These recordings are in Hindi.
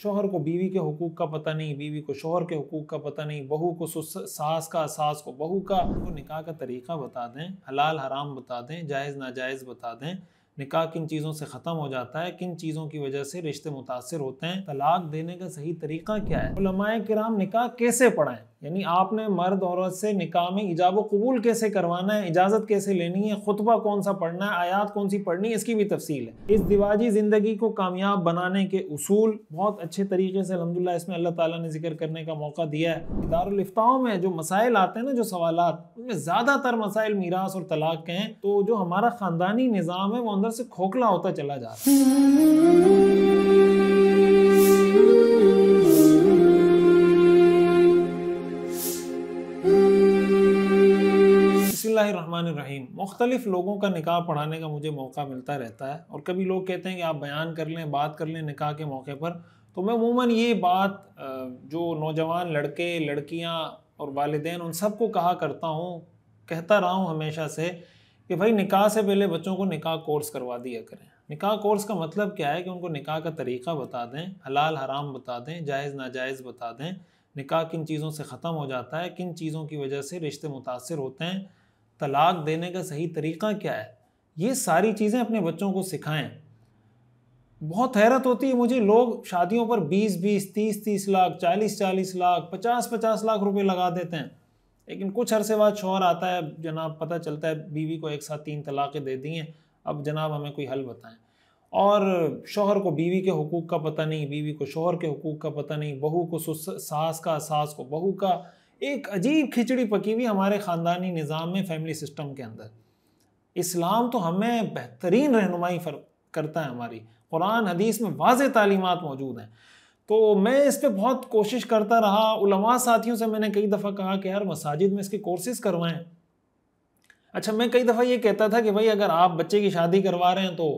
शोहर को बीवी के हुकूक का पता नहीं, बीवी को शोहर के हुकूक का पता नहीं, बहू को सास का, सास को बहू का। उनको निकाह का तरीक़ा बता दें, हलाल हराम बता दें, जायज़ नाजायज़ बता दें, निकाह किन चीज़ों से ख़त्म हो जाता है, किन चीज़ों की वजह से रिश्ते मुतासिर होते हैं, तलाक देने का सही तरीक़ा क्या है, उलमाए किराम निकाह कैसे पढ़ाएं, यानी आपने मर्द औरत से निकाह में इजाब कबूल कैसे करवाना है, इजाज़त कैसे लेनी है, खुतबा कौन सा पढ़ना है, आयात कौन सी पढ़नी है, इसकी भी तफसील है। इस दिवाजी ज़िंदगी को कामयाब बनाने के उसूल बहुत अच्छे तरीके से अल्हम्दुलिल्लाह इसमें अल्लाह ताला ने जिक्र करने का मौका दिया है। दारुल इफ्ताओं में जो मसाइल आते हैं ना, जो सवालात, उनमें ज़्यादातर मसाइल मीरास और तलाक के हैं। तो जो हमारा ख़ानदानी निज़ाम है वो अंदर से खोखला होता चला जा रहा है। बिस्मिल्लाहिर्रहमानिर्रहीम। मुख्तलिफ लोगों का निकाह पढ़ाने का मुझे मौका मिलता रहता है और कभी लोग कहते हैं कि आप बयान कर लें, बात कर लें निकाह के मौके पर। तो मैं अमूमन ये बात जो नौजवान लड़के लड़कियां और वालिदैन उन सबको कहा करता हूँ, कहता रहा हूँ हमेशा से कि भाई निकाह से पहले बच्चों को निकाह कोर्स करवा दिया करें। निकाह कोर्स का मतलब क्या है कि उनको निकाह का तरीक़ा बता दें, हलाल हराम बता दें, जायज़ नाजायज़ बता दें, निकाह किन चीज़ों से ख़त्म हो जाता है, किन चीज़ों की वजह से रिश्ते मुतासिर होते हैं, तलाक देने का सही तरीक़ा क्या है, ये सारी चीज़ें अपने बच्चों को सिखाएं। बहुत हैरत होती है मुझे, लोग शादियों पर 20-20, 30-30 लाख, 40-40 लाख, 50-50 लाख रुपए लगा देते हैं, लेकिन कुछ अरसे बाद शौहर आता है, जनाब पता चलता है बीवी को एक साथ 3 तलाक़ें दे दी हैं, अब जनाब हमें कोई हल बताएं। और शौहर को बीवी के हुकूक का पता नहीं, बीवी को शौहर के हुकूक का पता नहीं, बहू को सास का, सास को बहू का। एक अजीब खिचड़ी पकी हुई हमारे ख़ानदानी निज़ाम में, फैमिली सिस्टम के अंदर। इस्लाम तो हमें बेहतरीन रहनुमाई करता है, हमारी कुरान हदीस में वाज़ेह तालीमात मौजूद हैं। तो मैं इस पर बहुत कोशिश करता रहा। उलमा साथियों से मैंने कई दफ़ा कहा कि यार मसाजिद में इसके कोर्सेज़ करवाएं। अच्छा, मैं कई दफ़ा ये कहता था कि भाई अगर आप बच्चे की शादी करवा रहे हैं तो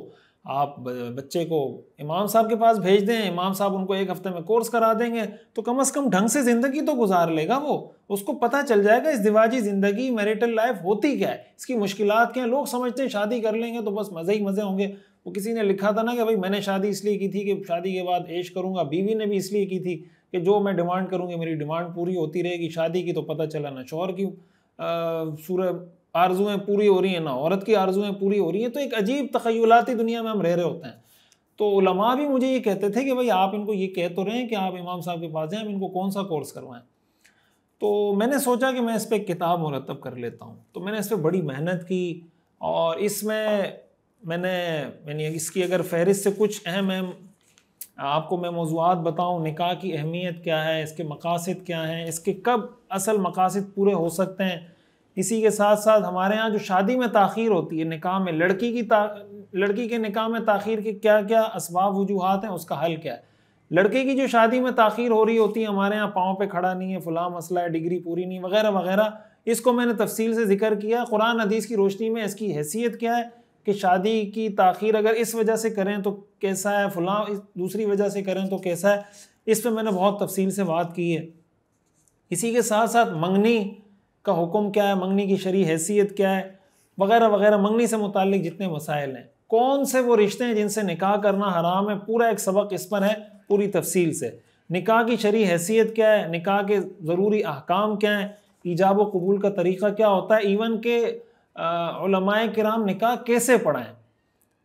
आप बच्चे को इमाम साहब के पास भेज दें, इमाम साहब उनको 1 हफ्ते में कोर्स करा देंगे, तो कम से कम ढंग से ज़िंदगी तो गुजार लेगा वो। उसको पता चल जाएगा इस दिवाजी ज़िंदगी, मैरिटल लाइफ होती क्या है, इसकी मुश्किलात क्या हैं। लोग समझते हैं शादी कर लेंगे तो बस मज़े ही मज़े होंगे। वो किसी ने लिखा था ना कि भाई मैंने शादी इसलिए की थी कि शादी के बाद ऐश करूँगा, बीवी ने भी इसलिए की थी कि जो मैं डिमांड करूँगी मेरी डिमांड पूरी होती रहेगी। शादी की तो पता चला ना शौहर की आरजुएँ पूरी हो रही हैं ना औरत की आरजुएँ पूरी हो रही हैं। तो एक अजीब तख़य्युलाती दुनिया में हम रह रहे होते हैं। तो उलमा भी मुझे ये कहते थे कि भाई आप इनको ये कह तो रहे हैं कि आप इमाम साहब के पास जाएं, हम इनको कौन सा कोर्स करवाएं। तो मैंने सोचा कि मैं इस पर एक किताब मुरतब कर लेता हूँ। तो मैंने इस पर बड़ी मेहनत की और इसमें मैंने इसकी अगर फहरिस्त से कुछ अहम आपको मैं मौज़ूआत बताऊँ, निकाह की अहमियत क्या है, इसके मकासद क्या हैं, इसके कब असल मकासद पूरे हो सकते हैं। इसी के साथ साथ हमारे यहाँ जो शादी में ताख़ीर होती है, निकाह में लड़की के निकाह में ताख़ीर के क्या क्या असबाब वजूहात हैं, उसका हल क्या है। लड़के की जो शादी में ताख़ीर हो रही होती है, हमारे यहाँ पाँव पे खड़ा नहीं है, फ़लाँ मसला है, डिग्री पूरी नहीं वगैरह वगैरह, इसको मैंने तफसील से जिक्र किया। कुरान हदीस की रोशनी में इसकी हैसियत क्या है कि शादी की ताख़ीर अगर इस वजह से करें तो कैसा है, फ़लाँ दूसरी वजह से करें तो कैसा है। इस पर मैंने बहुत तफसील से बात की है। इसी के साथ साथ मंगनी का हुक्म क्या है, मंगनी की शरई हैसियत क्या है वगैरह वगैरह, मंगनी से मुताल्लिक जितने मसाइल हैं, कौन से वो रिश्ते हैं जिनसे निकाह करना हराम है, पूरा एक सबक इस पर है पूरी तफसील से। निकाह की शरई हैसियत क्या है, निकाह के ज़रूरी अहकाम क्या हैं, ईजाब व कबूल का तरीक़ा क्या होता है, इवन के उलमाए किराम निकाह कैसे पढ़ाएं,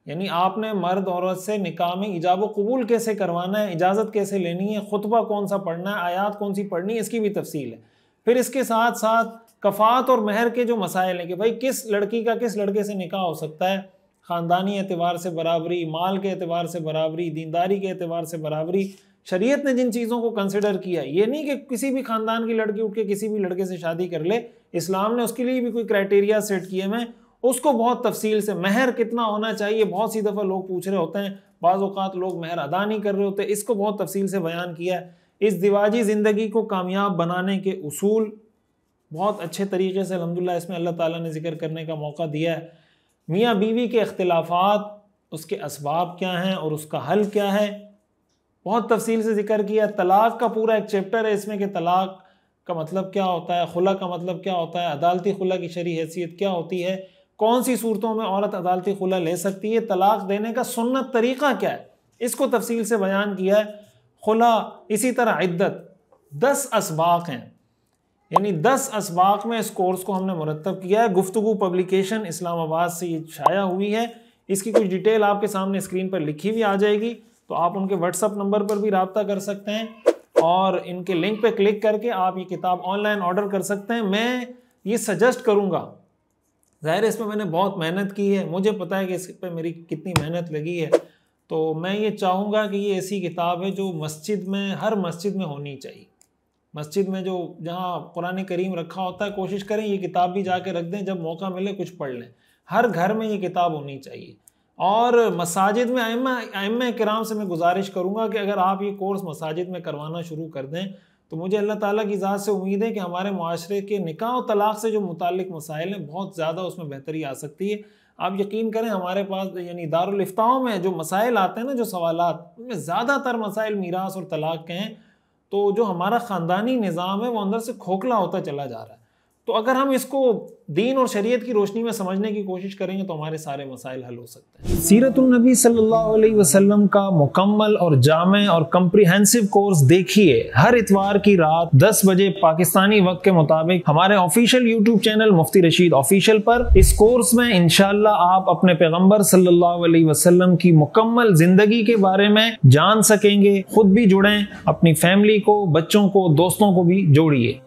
यानी आपने मर्द औरत से निकाह में इजाब व कबूल कैसे करवाना है, इजाज़त कैसे लेनी है, खुतबा कौन सा पढ़ना है, आयात कौन सी पढ़नी है, इसकी भी तफसील है। फिर इसके साथ साथ कफ़ात और महर के जो मसाइल हैं कि भाई किस लड़की का किस लड़के से निकाह हो सकता है, ख़ानदानी एतबार से बराबरी, माल के एतबार से बराबरी, दीनदारी के एतबार से बराबरी, शरीयत ने जिन चीज़ों को कंसिडर किया। ये नहीं कि किसी भी ख़ानदान की लड़की उठ के किसी भी लड़के से शादी कर ले, इस्लाम ने उसके लिए भी कोई क्राइटेरिया सेट किए हैं, उसको बहुत तफसील से। महर कितना होना चाहिए, बहुत सी दफ़ा लोग पूछ रहे होते हैं, बाज़ औक़ात लोग महर अदा नहीं कर रहे होते, इसको बहुत तफसील से बयान किया है। इस दिवाजी ज़िंदगी को कामयाब बनाने के उसूल बहुत अच्छे तरीके से अल्हम्दुलिल्लाह इसमें अल्लाह ताला ने जिक्र करने का मौका दिया है। मियाँ बीवी के इख्तिलाफ़ात, उसके असबाब क्या हैं और उसका हल क्या है, बहुत तफसील से जिक्र किया। तलाक़ का पूरा एक चैप्टर है इसमें कि तलाक़ का मतलब क्या होता है, खुला का मतलब क्या होता है, अदालती खुला की शरई हैसियत क्या होती है, कौन सी सूरतों में औरत अदालती खुला ले सकती है, तलाक़ देने का सुन्नत तरीक़ा क्या है, इसको तफसील से बयान किया है। खुला, इसी तरह इद्दत, 10 असबाक हैं, यानी 10 असबाक में इस कोर्स को हमने मुरतब किया है। गुफ्तगू पब्लिकेशन इस्लामाबाद से ये शाया हुई है। इसकी कुछ डिटेल आपके सामने स्क्रीन पर लिखी हुई आ जाएगी, तो आप उनके व्हाट्सअप नंबर पर भी रब्ता कर सकते हैं और इनके लिंक पे क्लिक करके आप ये किताब ऑनलाइन ऑर्डर कर सकते हैं। मैं ये सजेस्ट करूँगा, ज़ाहिर है इसमें मैंने बहुत मेहनत की है, मुझे पता है कि इस पर मेरी कितनी मेहनत लगी है, तो मैं ये चाहूँगा कि ये ऐसी किताब है जो मस्जिद में, हर मस्जिद में होनी चाहिए। मस्जिद में जो जहाँ कुरान करीम रखा होता है, कोशिश करें ये किताब भी जाके रख दें, जब मौका मिले कुछ पढ़ लें। हर घर में ये किताब होनी चाहिए। और मसाजिद में अइम्मा किराम से मैं गुजारिश करूँगा कि अगर आप ये कोर्स मसाजिद में करवाना शुरू कर दें तो मुझे अल्लाह ताला की ज़ात से उम्मीद है कि हमारे माशरे के निकाह और तलाक़ से जो मुताल्लिक़ मसाइल हैं बहुत ज़्यादा उसमें बेहतरी आ सकती है। आप यकीन करें हमारे पास यानी दारुल इफ्ताओं में जो मसाइल आते हैं ना, जो सवालात, उनमें ज़्यादातर मसाइल मीरास और तलाक़ के हैं। तो जो हमारा ख़ानदानी निज़ाम है वो अंदर से खोखला होता चला जा रहा है। तो अगर हम इसको दीन और शरीयत की रोशनी में समझने की कोशिश करेंगे तो हमारे सारे मसाइल हल हो सकते हैं। सीरतुन नबी सल्लल्लाहु अलैहि वसल्लम का मुकम्मल और जामे और कम्प्रिहेंसिव कोर्स देखिए हर इतवार की रात 10 बजे पाकिस्तानी वक्त के मुताबिक हमारे ऑफिशियल यूट्यूब चैनल मुफ्ती रशीद ऑफिशियल पर। इस कोर्स में इंशाअल्लाह आप अपने पैगम्बर सल्लल्लाहु अलैहि वसल्लम की मुकम्मल जिंदगी के बारे में जान सकेंगे। खुद भी जुड़ें, अपनी फैमिली को, बच्चों को, दोस्तों को भी जोड़िए।